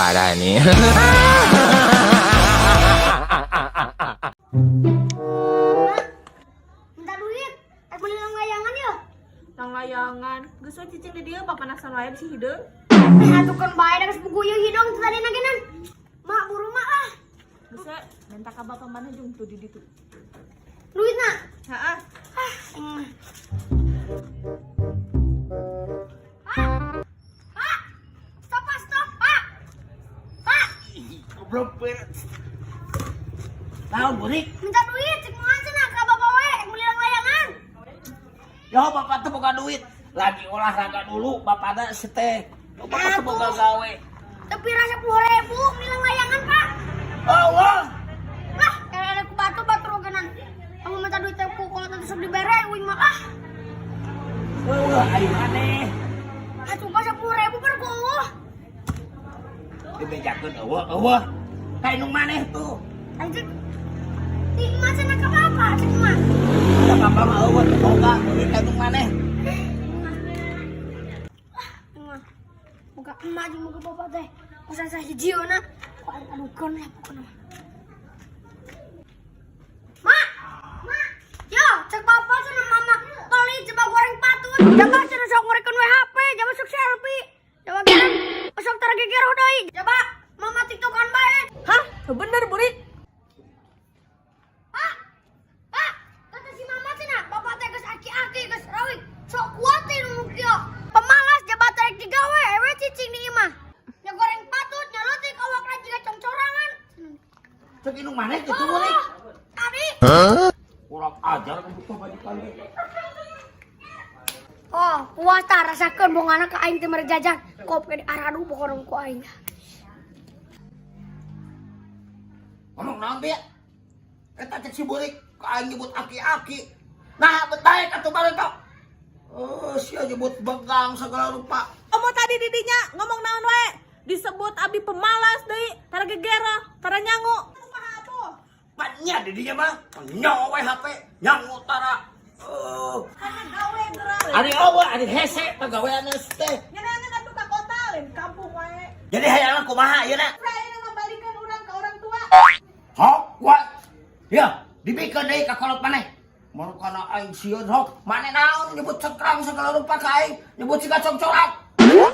parah nih. Minta duit, aku beli layangan yuk. Layangan, geus we cicing di dieu papanasan wae bisi hideung. Atukan bae da sepugu yeuh hidung tadi nagenan. Mak buru mak ah. Geus we minta ka bapa mana jeung tuh di ditu. Duitna. Heeh. Stop, Pak, stop, Pak. Pak, Goblok beres. Naon burik? minta duit, cek moal cenah ka bapak we, beli layangan. Yo bapak teh boga duit. Lagi olahraga dulu bapakna seteh. Bapak teh boga gawe. Tapi rasa 10.000 beli layangan, Pak. Allah. Lah, ada ku batu rogenan. Kamu minta duit aku kalau nanti sok dibere uing mah ah. Ayo maneh. Atuh pas 10.000 per ku eueuh. Dibejakeun eueuh. Kayak nu maneh tuh. Anjir. Di mah cenah ka bapak, cek mah. Da bapak mah eueuh teu boga duit kayak nu maneh. Muka emak jeung muka bapak teh. Usaha sahijiona. Kok adukeun lah pokona. Mak. Mak. Yo, cek bapak cenah mama beli coba goreng patut. Coba cenah sok ngorekeun we HP, coba sok selfie. Coba geran sok tarageger deui. Coba mama TikTokan bae. Hah? Bener burik. Pak. Pak, kata si mama cenah bapak teh geus aki-aki geus rawik. Sok kuat teh nu kieu. Pemalas jabat rek digawe we cicing di imah. Nya goreng patut, nya leutik awakna jiga congcorangan. Cek nu maneh kitu burik. Tadi. Kurang ajar buka majikan. Oh, puas tah rasakeun bongana ka aing teh mere jajan. Kop ke aradu pokona ku aing. Ngomong naon bieu? Eta cek si burik ka aing nyebut aki-aki. Nah, betae atuh balik kau. Sia nyebut begang segala rupa. Omo tadi didinya ngomong naon we? Disebut abi pemalas deui, tara gegera, tara nyangu. Kumaha atuh? Banyak di dinya mah nyawa we HP nyangu tara. Kana gawe geura. Ari eueuh ari hese pagawean teh. Nyanangan atuh ka kota lain kampung wae. Jadi hayang kumaha ieu na? Saya ngabalikeun urang ka orang tua. Hok wa. Ya, dibikeun deui ka kolot maneh. Marukana aing sieun hok, maneh naon nyebut cengkrang segala rupa ka aing, nyebut siga congcorak.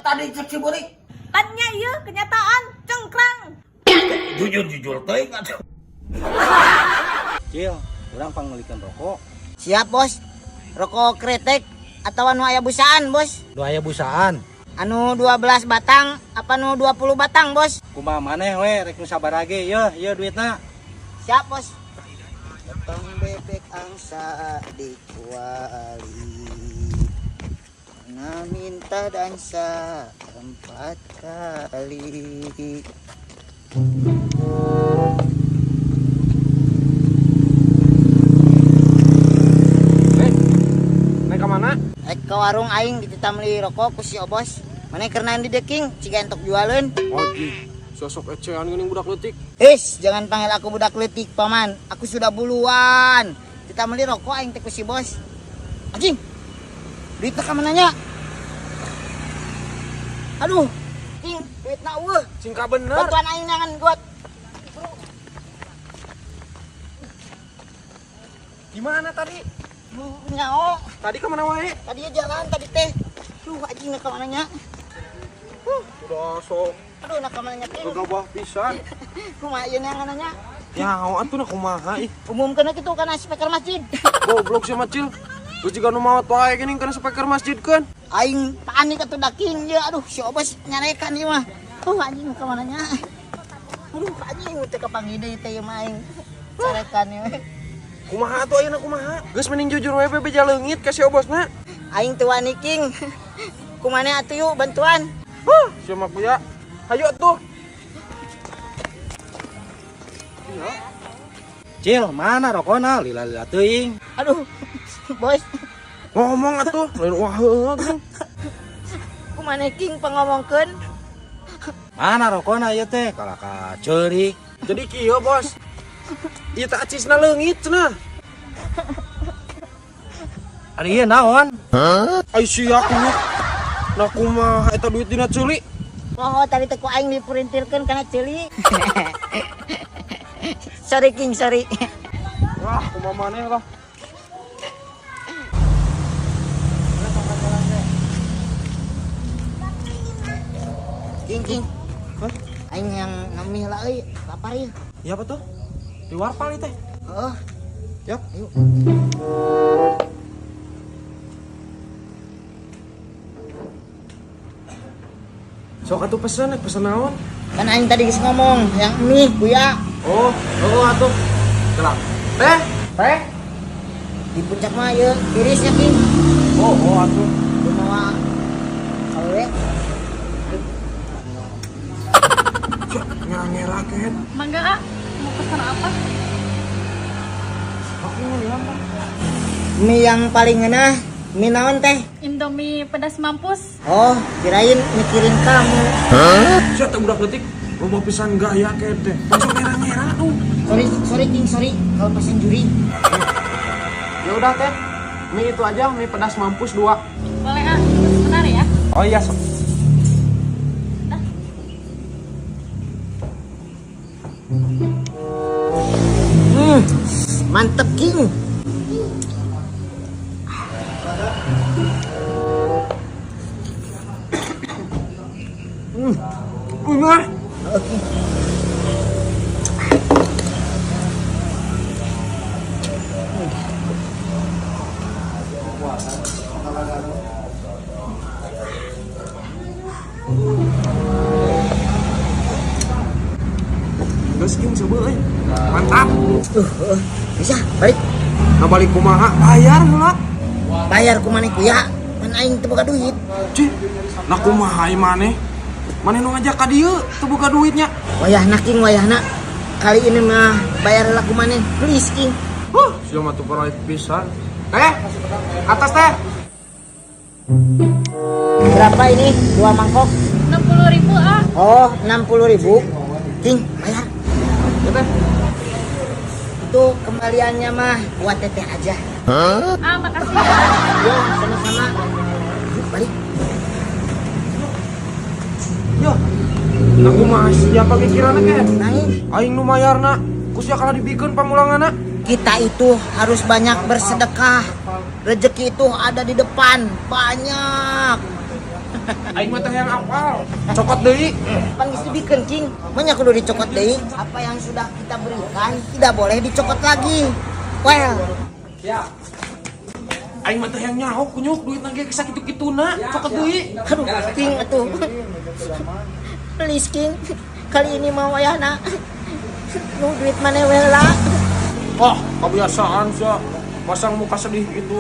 Tadi cek si burik. Kan nya ieu kenyataan cengkrang. Jujur teuing atuh. Cil, urang panglikeun rokok. Siap bos. Rokok kretek atau anu aya busaan bos? Nu aya busaan. Anu 12 batang apa nu 20 batang bos? Kumaha maneh we rek nu sabarage yeuh duitna. Siap bos. Potong bebek angsa dikuali. Nah minta dansa 4 kali. Naik ka mana? Ke warung aing dititah meuli rokok ku si Obos. Maneh keur naon di deking ciga entok jualeun. Oke. Sosok ecean geuning budak leutik. Jangan panggil aku budak leutik, Paman. Aku sudah buluan. Kita meuli rokok aing teh ku si Bos. Anjing. Duitna ka mananya? Aduh. Cing, duitna eueuh. Cing ka bener. Bantuan aing nangan got. Gimana tadi? Nyao. Tadi ka mana wae? Tadi jalan tadi teh. Duh, anjing na ka mananya? Udah sok Aduh, na ka mananya teh. gagabah pisan. Kumaha ieu nangananya? Ya, atuh na kumaha ih. Umumkeun kitu kana speaker masjid. Goblok sih macil. Terus jika nu maot wae geuning kana speaker masjid kan. Aing panik atuh daking ye. Aduh, si Obos nyarekan ieu mah. Anjing ka mananya? Aduh, anjing teh kapanggih deui teh ieu mah aing. Carekan ieu. Kumaha atuh ayeuna kumaha? Geus mending jujur we beja leungit ka si Obosna. Aing teu wani king. Kumaneh atuh yuk bantuan. Siapa ya? Hayu atuh. Cil, mana rokona? Lila-lila teuing. Aduh, Bos. Ngomong atuh, lain waheug. Kumaneh king pangomongkeun. Mana rokona ieu teh? Kalaka ceurik. Jadi kieu, Bos. Ieu teh acisna leungit cenah. Ari ieu naon? Ai sia aku. Nah kumaha eta duit dina ceuli? Oh, tadi teh ku aing dipurintilkeun kana ceuli. Sorry King, sorry. Wah, kumaha maneh lah. King. Hah? Aing yang ngamih lah euy, lapar ieu. Iya apa tuh? Di warpal teh. Heeh. Yuk. Yuk. Sok atuh pesen naon? Kan aing tadi geus ngomong yang mie kuya Oh atuh. Gelap. Teh. di puncak mah ieu tirisnya King. Oh atuh. Kumaha awe Ngera ket. Mangga ah, mau pesan apa? Aku ngeliat. mie yang paling ngeunah mie naon teh? Indomie pedas mampus. Oh, kirain mikirin kamu. Siapa tak budak detik? Loba pisan gaya ket teh. Masuk ngera tuh. Sorry King, sorry kalau pesen juri. Ya udah teh. Mie itu aja, mie pedas mampus 2. Boleh ah, sebentar ya. Oh iya, sok. Mantep King. Enggak. Geus King coba euy. Mantap. Bisa, balik. Nah balik kumaha bayar heula. Bayar ku maneh kuya. Kan aing teu boga duit. Cih. Nah kumaha ieu maneh? Maneh nu ngajak ka dieu teu boga duitnya. Wayahna King, wayahna. Kali ini mah bayar laku maneh. Please King. Sia mah teu pernah pisan. Teh. Atas teh. Berapa ini? 2 mangkok. 60.000 ah. Oh, 60.000. King, bayar. Ya teh. Itu kembaliannya mah buat teteh aja. Ah, makasih ya. Yo, sama-sama. Yuk, balik. Yo. Nah kumaha siapa pikiranna ket? Naik. Aing nu mayarna. Ku sia kala dibikeun pamulanganna. Kita itu harus banyak bersedekah. Rezeki itu ada di depan. Banyak. Aing mah teh yang apal. Cokot deui. Pan geus dibikeun King. Banyak kudu dicokot deui. Apa yang sudah kita berikan tidak boleh dicokot lagi. Well, Aing mah teh yang nyaho kunyuk duit nage sakitu-kituna. Cokot deui. aduh King atuh. Please King. Kali ini mau wayahna. Nu duit maneh we lah. Wah, kebiasaan sia. Pasang muka sedih gitu.